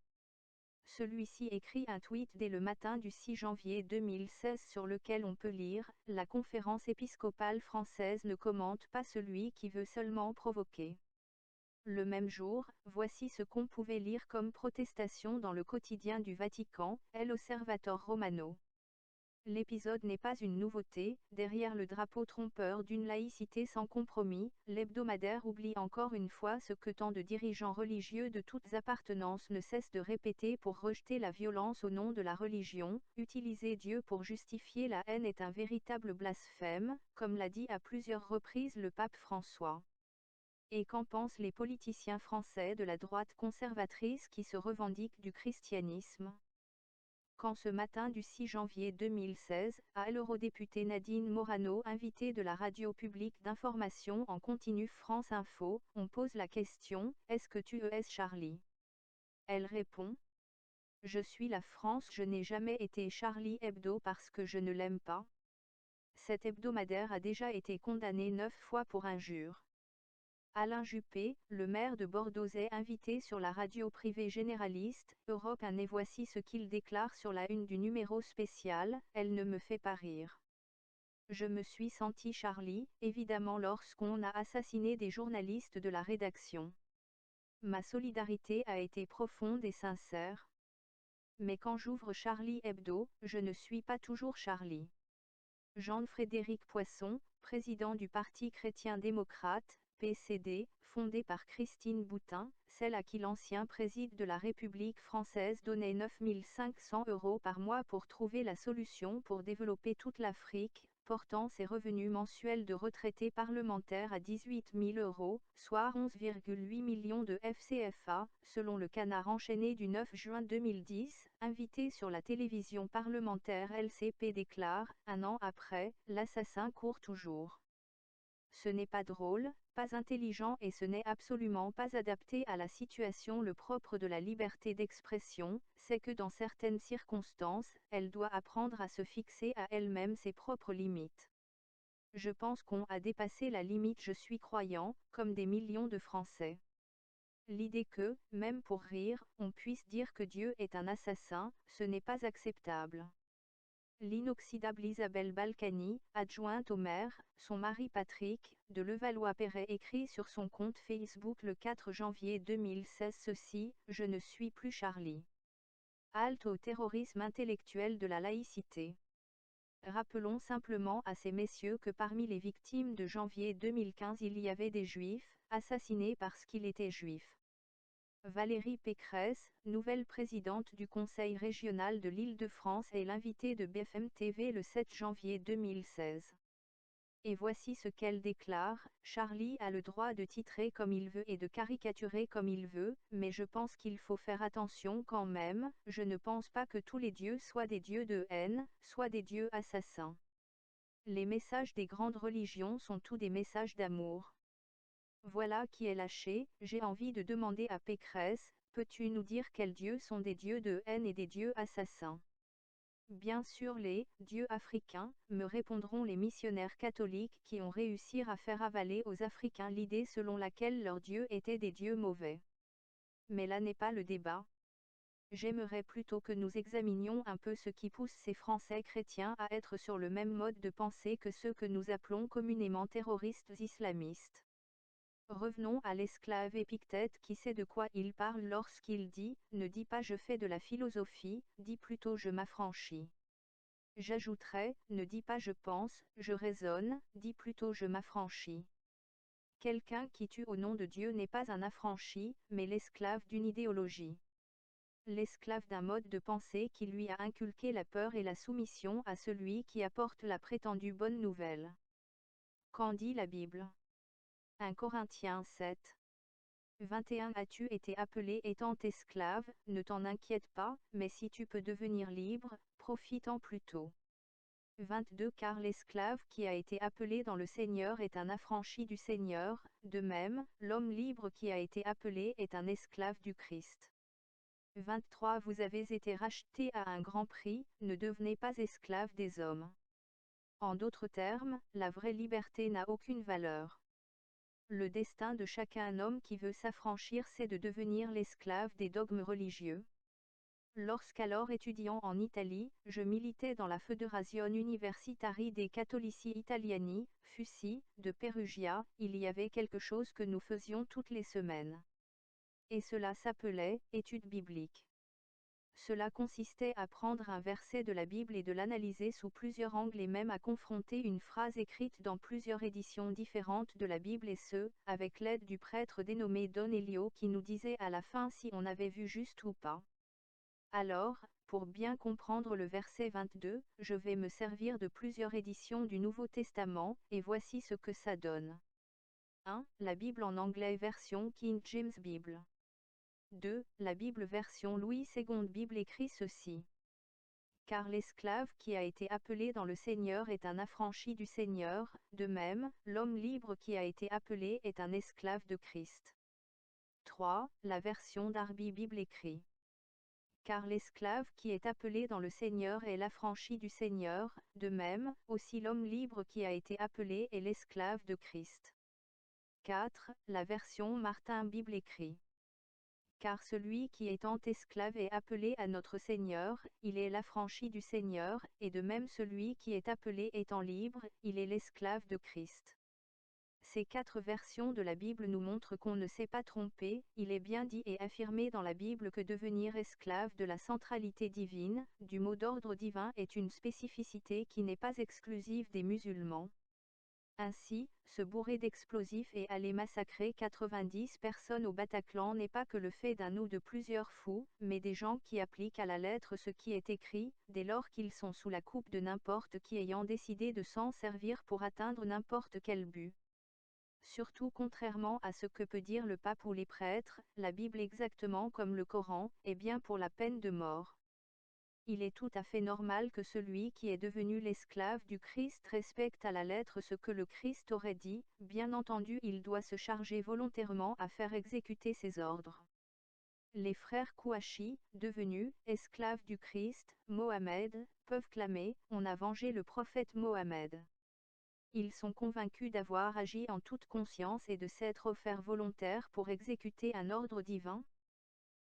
Celui-ci écrit un tweet dès le matin du 6 janvier 2016 sur lequel on peut lire « La conférence épiscopale française ne commente pas celui qui veut seulement provoquer ». Le même jour, voici ce qu'on pouvait lire comme protestation dans le quotidien du Vatican, l'Osservatore Romano. L'épisode n'est pas une nouveauté, derrière le drapeau trompeur d'une laïcité sans compromis, l'hebdomadaire oublie encore une fois ce que tant de dirigeants religieux de toutes appartenances ne cessent de répéter pour rejeter la violence au nom de la religion, utiliser Dieu pour justifier la haine est un véritable blasphème, comme l'a dit à plusieurs reprises le pape François. Et qu'en pensent les politiciens français de la droite conservatrice qui se revendiquent du christianisme ? Quand ce matin du 6 janvier 2016, à l'eurodéputée Nadine Morano invitée de la radio publique d'information en continu France Info, on pose la question « Est-ce que tu es Charlie ?» Elle répond « Je suis la France, je n'ai jamais été Charlie Hebdo parce que je ne l'aime pas. » Cet hebdomadaire a déjà été condamné 9 fois pour injure. Alain Juppé, le maire de Bordeaux est invité sur la radio privée généraliste, Europe 1 et voici ce qu'il déclare sur la une du numéro spécial, « Elle ne me fait pas rire. Je me suis senti Charlie, évidemment lorsqu'on a assassiné des journalistes de la rédaction. Ma solidarité a été profonde et sincère. Mais quand j'ouvre Charlie Hebdo, je ne suis pas toujours Charlie. » Jean-Frédéric Poisson, président du Parti chrétien-démocrate, PCD, fondé par Christine Boutin, celle à qui l'ancien président de la République française donnait 9 500 € par mois pour trouver la solution pour développer toute l'Afrique, portant ses revenus mensuels de retraités parlementaires à 18 000 €, soit 11,8 millions de FCFA, selon le Canard enchaîné du 9 juin 2010, invité sur la télévision parlementaire LCP déclare, un an après, l'assassin court toujours. Ce n'est pas drôle, pas intelligent et ce n'est absolument pas adapté à la situation. Le propre de la liberté d'expression, c'est que dans certaines circonstances, elle doit apprendre à se fixer à elle-même ses propres limites. Je pense qu'on a dépassé la limite. Je suis croyant, comme des millions de Français. L'idée que, même pour rire, on puisse dire que Dieu est un assassin, ce n'est pas acceptable. L'inoxydable Isabelle Balkany, adjointe au maire, son mari Patrick, de Levallois-Perret écrit sur son compte Facebook le 4 janvier 2016 ceci, « Je ne suis plus Charlie. Halte au terrorisme intellectuel de la laïcité. » Rappelons simplement à ces messieurs que parmi les victimes de janvier 2015 il y avait des juifs, assassinés parce qu'ils étaient juifs. Valérie Pécresse, nouvelle présidente du Conseil régional de l'Île-de-France est l'invitée de BFM TV le 7 janvier 2016. Et voici ce qu'elle déclare, « Charlie a le droit de titrer comme il veut et de caricaturer comme il veut, mais je pense qu'il faut faire attention quand même, je ne pense pas que tous les dieux soient des dieux de haine, soit des dieux assassins. Les messages des grandes religions sont tous des messages d'amour. » Voilà qui est lâché, j'ai envie de demander à Pécresse, peux-tu nous dire quels dieux sont des dieux de haine et des dieux assassins? Bien sûr les dieux africains, me répondront les missionnaires catholiques qui ont réussi à faire avaler aux Africains l'idée selon laquelle leurs dieux étaient des dieux mauvais. Mais là n'est pas le débat. J'aimerais plutôt que nous examinions un peu ce qui pousse ces Français chrétiens à être sur le même mode de pensée que ceux que nous appelons communément terroristes islamistes. Revenons à l'esclave Épictète qui sait de quoi il parle lorsqu'il dit « Ne dis pas je fais de la philosophie, dis plutôt je m'affranchis ». J'ajouterais « Ne dis pas je pense, je raisonne, dis plutôt je m'affranchis ». Quelqu'un qui tue au nom de Dieu n'est pas un affranchi, mais l'esclave d'une idéologie. L'esclave d'un mode de pensée qui lui a inculqué la peur et la soumission à celui qui apporte la prétendue bonne nouvelle. Qu'en dit la Bible ? 1 Corinthiens 7. 21 As-tu été appelé étant esclave, ne t'en inquiète pas, mais si tu peux devenir libre, profite-en plutôt. 22 Car l'esclave qui a été appelé dans le Seigneur est un affranchi du Seigneur, de même, l'homme libre qui a été appelé est un esclave du Christ. 23 Vous avez été rachetés à un grand prix, ne devenez pas esclaves des hommes. En d'autres termes, la vraie liberté n'a aucune valeur. Le destin de chacun homme qui veut s'affranchir c'est de devenir l'esclave des dogmes religieux. Lorsqu'alors étudiant en Italie, je militais dans la Federazione Universitari dei Cattolici Italiani, FUSI, de Perugia, il y avait quelque chose que nous faisions toutes les semaines. Et cela s'appelait « étude biblique ». Cela consistait à prendre un verset de la Bible et de l'analyser sous plusieurs angles et même à confronter une phrase écrite dans plusieurs éditions différentes de la Bible et ce, avec l'aide du prêtre dénommé Don Elio qui nous disait à la fin si on avait vu juste ou pas. Alors, pour bien comprendre le verset 22, je vais me servir de plusieurs éditions du Nouveau Testament, et voici ce que ça donne. 1. La Bible en anglais version King James Bible. 2. La Bible version Louis II Bible écrit ceci. Car l'esclave qui a été appelé dans le Seigneur est un affranchi du Seigneur, de même, l'homme libre qui a été appelé est un esclave de Christ. 3. La version Darby Bible écrit. Car l'esclave qui est appelé dans le Seigneur est l'affranchi du Seigneur, de même, aussi l'homme libre qui a été appelé est l'esclave de Christ. 4. La version Martin Bible écrit. Car celui qui étant esclave est appelé à notre Seigneur, il est l'affranchi du Seigneur, et de même celui qui est appelé étant libre, il est l'esclave de Christ. Ces 4 versions de la Bible nous montrent qu'on ne s'est pas trompé, il est bien dit et affirmé dans la Bible que devenir esclave de la centralité divine, du mot d'ordre divin est une spécificité qui n'est pas exclusive des musulmans. Ainsi, se bourrer d'explosifs et aller massacrer 90 personnes au Bataclan n'est pas que le fait d'un ou de plusieurs fous, mais des gens qui appliquent à la lettre ce qui est écrit, dès lors qu'ils sont sous la coupe de n'importe qui ayant décidé de s'en servir pour atteindre n'importe quel but. Surtout contrairement à ce que peut dire le pape ou les prêtres, la Bible exactement comme le Coran, est bien pour la peine de mort. Il est tout à fait normal que celui qui est devenu l'esclave du Christ respecte à la lettre ce que le Christ aurait dit, bien entendu il doit se charger volontairement à faire exécuter ses ordres. Les frères Kouachi, devenus esclaves du Christ, Mohammed, peuvent clamer « On a vengé le prophète Mohammed ». Ils sont convaincus d'avoir agi en toute conscience et de s'être offerts volontaires pour exécuter un ordre divin.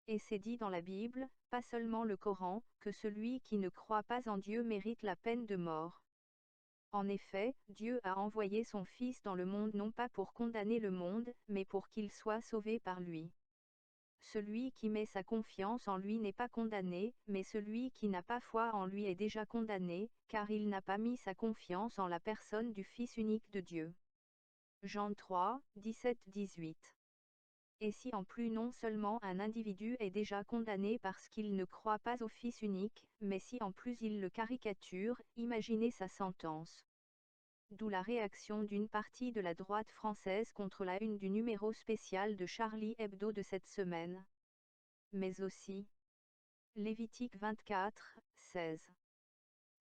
Et c'est dit dans la Bible, pas seulement le Coran, que celui qui ne croit pas en Dieu mérite la peine de mort. En effet, Dieu a envoyé son Fils dans le monde non pas pour condamner le monde, mais pour qu'il soit sauvé par lui. Celui qui met sa confiance en lui n'est pas condamné, mais celui qui n'a pas foi en lui est déjà condamné, car il n'a pas mis sa confiance en la personne du Fils unique de Dieu. Jean 3, 17-18. Et si en plus non seulement un individu est déjà condamné parce qu'il ne croit pas au Fils unique, mais si en plus il le caricature, imaginez sa sentence. D'où la réaction d'une partie de la droite française contre la une du numéro spécial de Charlie Hebdo de cette semaine. Mais aussi Lévitique 24, 16.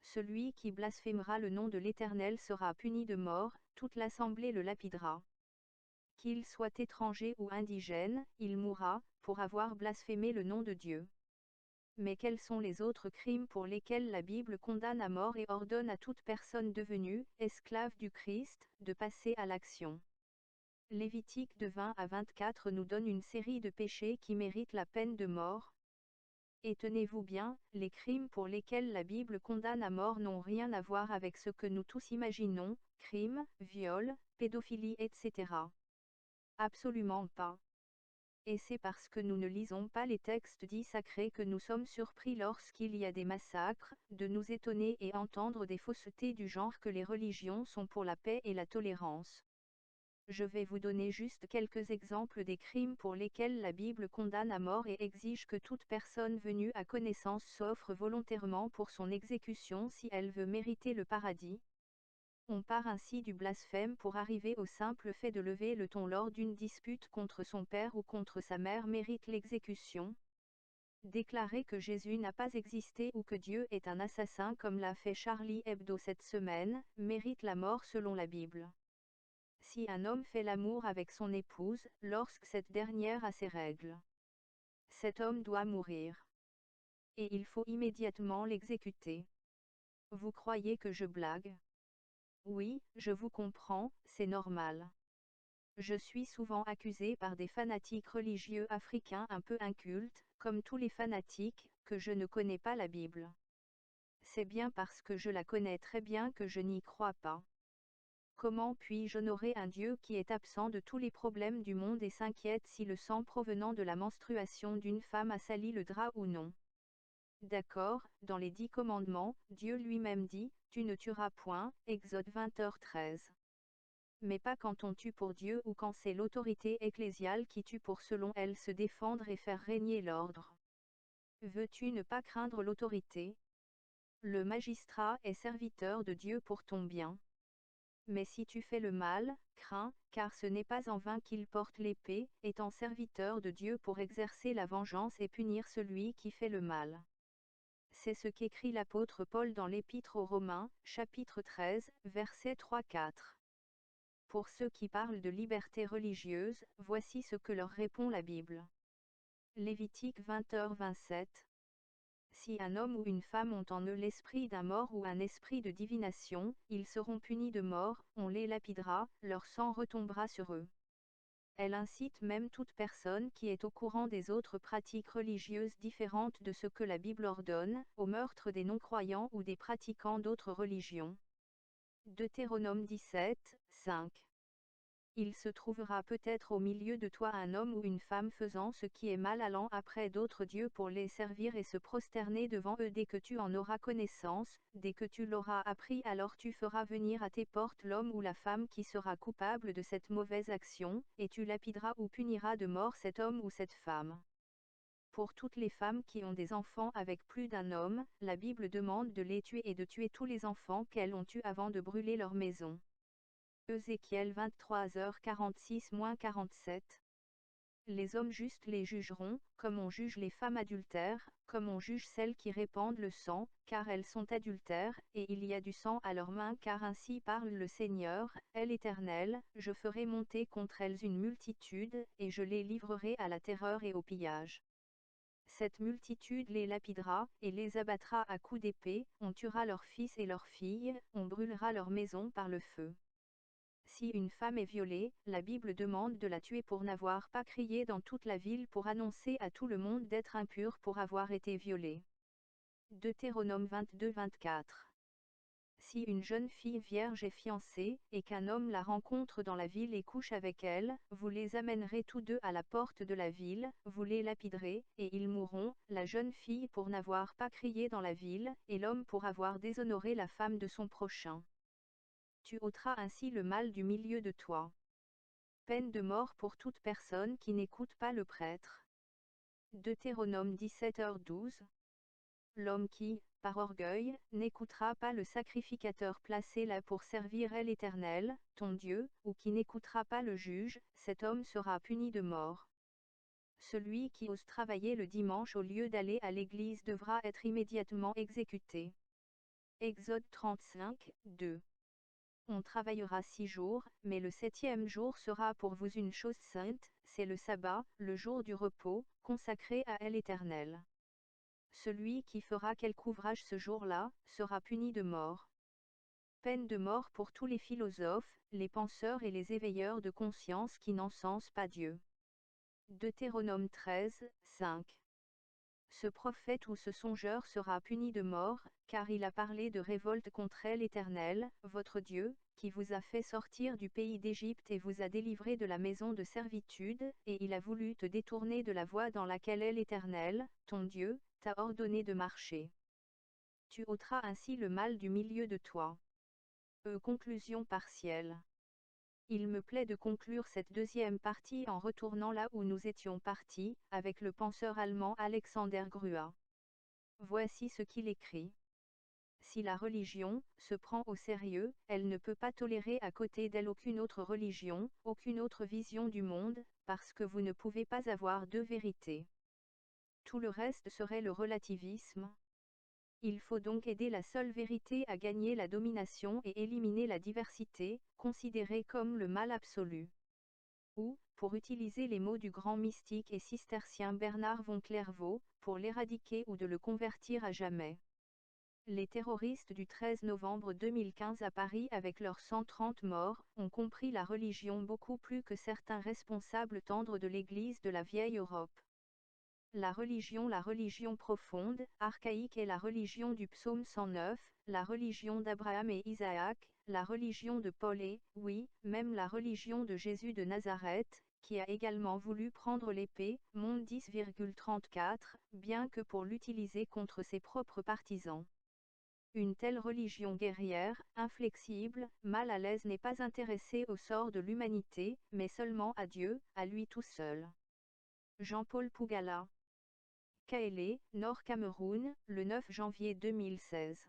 Celui qui blasphémera le nom de l'Éternel sera puni de mort, toute l'assemblée le lapidera. Qu'il soit étranger ou indigène, il mourra, pour avoir blasphémé le nom de Dieu. Mais quels sont les autres crimes pour lesquels la Bible condamne à mort et ordonne à toute personne devenue esclave du Christ de passer à l'action? Lévitique de 20 à 24 nous donne une série de péchés qui méritent la peine de mort. Et tenez-vous bien, les crimes pour lesquels la Bible condamne à mort n'ont rien à voir avec ce que nous tous imaginons, crimes, viols, pédophilie etc. Absolument pas. Et c'est parce que nous ne lisons pas les textes dits sacrés que nous sommes surpris lorsqu'il y a des massacres, de nous étonner et entendre des faussetés du genre que les religions sont pour la paix et la tolérance. Je vais vous donner juste quelques exemples des crimes pour lesquels la Bible condamne à mort et exige que toute personne venue à connaissance s'offre volontairement pour son exécution si elle veut mériter le paradis. On part ainsi du blasphème pour arriver au simple fait de lever le ton lors d'une dispute contre son père ou contre sa mère mérite l'exécution. Déclarer que Jésus n'a pas existé ou que Dieu est un assassin comme l'a fait Charlie Hebdo cette semaine, mérite la mort selon la Bible. Si un homme fait l'amour avec son épouse, lorsque cette dernière a ses règles, cet homme doit mourir. Et il faut immédiatement l'exécuter. Vous croyez que je blague? Oui, je vous comprends, c'est normal. Je suis souvent accusé par des fanatiques religieux africains un peu incultes, comme tous les fanatiques, que je ne connais pas la Bible. C'est bien parce que je la connais très bien que je n'y crois pas. Comment puis-je honorer un Dieu qui est absent de tous les problèmes du monde et s'inquiète si le sang provenant de la menstruation d'une femme a sali le drap ou non? D'accord, dans les 10 commandements, Dieu lui-même dit, « Tu ne tueras point », Exode 20h13. Mais pas quand on tue pour Dieu ou quand c'est l'autorité ecclésiale qui tue pour selon elle se défendre et faire régner l'ordre. Veux-tu ne pas craindre l'autorité? Le magistrat est serviteur de Dieu pour ton bien. Mais si tu fais le mal, crains, car ce n'est pas en vain qu'il porte l'épée, étant serviteur de Dieu pour exercer la vengeance et punir celui qui fait le mal. C'est ce qu'écrit l'apôtre Paul dans l'Épître aux Romains, chapitre 13, versets 3-4. Pour ceux qui parlent de liberté religieuse, voici ce que leur répond la Bible. Lévitique 20h27. Si un homme ou une femme ont en eux l'esprit d'un mort ou un esprit de divination, ils seront punis de mort, on les lapidera, leur sang retombera sur eux. Elle incite même toute personne qui est au courant des autres pratiques religieuses différentes de ce que la Bible ordonne, au meurtre des non-croyants ou des pratiquants d'autres religions. Deutéronome 17, 5. Il se trouvera peut-être au milieu de toi un homme ou une femme faisant ce qui est mal allant après d'autres dieux pour les servir et se prosterner devant eux dès que tu en auras connaissance, dès que tu l'auras appris alors tu feras venir à tes portes l'homme ou la femme qui sera coupable de cette mauvaise action, et tu lapideras ou puniras de mort cet homme ou cette femme. Pour toutes les femmes qui ont des enfants avec plus d'un homme, la Bible demande de les tuer et de tuer tous les enfants qu'elles ont eus avant de brûler leur maison. Ézéchiel 23h46-47. Les hommes justes les jugeront, comme on juge les femmes adultères, comme on juge celles qui répandent le sang, car elles sont adultères, et il y a du sang à leurs mains car ainsi parle le Seigneur, l'Éternel, je ferai monter contre elles une multitude, et je les livrerai à la terreur et au pillage. Cette multitude les lapidera, et les abattra à coups d'épée, on tuera leurs fils et leurs filles, on brûlera leurs maisons par le feu. Si une femme est violée, la Bible demande de la tuer pour n'avoir pas crié dans toute la ville pour annoncer à tout le monde d'être impure pour avoir été violée. Deutéronome 22-24. Si une jeune fille vierge est fiancée, et qu'un homme la rencontre dans la ville et couche avec elle, vous les amènerez tous deux à la porte de la ville, vous les lapiderez, et ils mourront, la jeune fille pour n'avoir pas crié dans la ville, et l'homme pour avoir déshonoré la femme de son prochain. Tu ôteras ainsi le mal du milieu de toi. Peine de mort pour toute personne qui n'écoute pas le prêtre. Deutéronome 17h12. L'homme qui, par orgueil, n'écoutera pas le sacrificateur placé là pour servir l'Éternel, ton Dieu, ou qui n'écoutera pas le juge, cet homme sera puni de mort. Celui qui ose travailler le dimanche au lieu d'aller à l'église devra être immédiatement exécuté. Exode 35, 2. On travaillera 6 jours, mais le 7e jour sera pour vous une chose sainte, c'est le sabbat, le jour du repos, consacré à l'Éternel. Celui qui fera quelque ouvrage ce jour-là, sera puni de mort. Peine de mort pour tous les philosophes, les penseurs et les éveilleurs de conscience qui n'encensent pas Dieu. Deutéronome 13, 5. Ce prophète ou ce songeur sera puni de mort, car il a parlé de révolte contre l'Éternel, votre Dieu, qui vous a fait sortir du pays d'Égypte et vous a délivré de la maison de servitude, et il a voulu te détourner de la voie dans laquelle l'Éternel, ton Dieu, t'a ordonné de marcher. Tu ôteras ainsi le mal du milieu de toi. Conclusion partielle. Il me plaît de conclure cette deuxième partie en retournant là où nous étions partis, avec le penseur allemand Alexander Grua. Voici ce qu'il écrit. Si la religion se prend au sérieux, elle ne peut pas tolérer à côté d'elle aucune autre religion, aucune autre vision du monde, parce que vous ne pouvez pas avoir deux vérités. Tout le reste serait le relativisme. Il faut donc aider la seule vérité à gagner la domination et éliminer la diversité, considérée comme le mal absolu. Ou, pour utiliser les mots du grand mystique et cistercien Bernard von Clairvaux, pour l'éradiquer ou de le convertir à jamais. Les terroristes du 13 novembre 2015 à Paris avec leurs 130 morts, ont compris la religion beaucoup plus que certains responsables tendres de l'Église de la vieille Europe. La religion profonde, archaïque est la religion du psaume 109, la religion d'Abraham et Isaac, la religion de Paul et, oui, même la religion de Jésus de Nazareth, qui a également voulu prendre l'épée, Monde 10,34, bien que pour l'utiliser contre ses propres partisans. Une telle religion guerrière, inflexible, mal à l'aise n'est pas intéressée au sort de l'humanité, mais seulement à Dieu, à lui tout seul. Jean-Paul Pougala. Kaélé, Nord Cameroun, le 9 janvier 2016.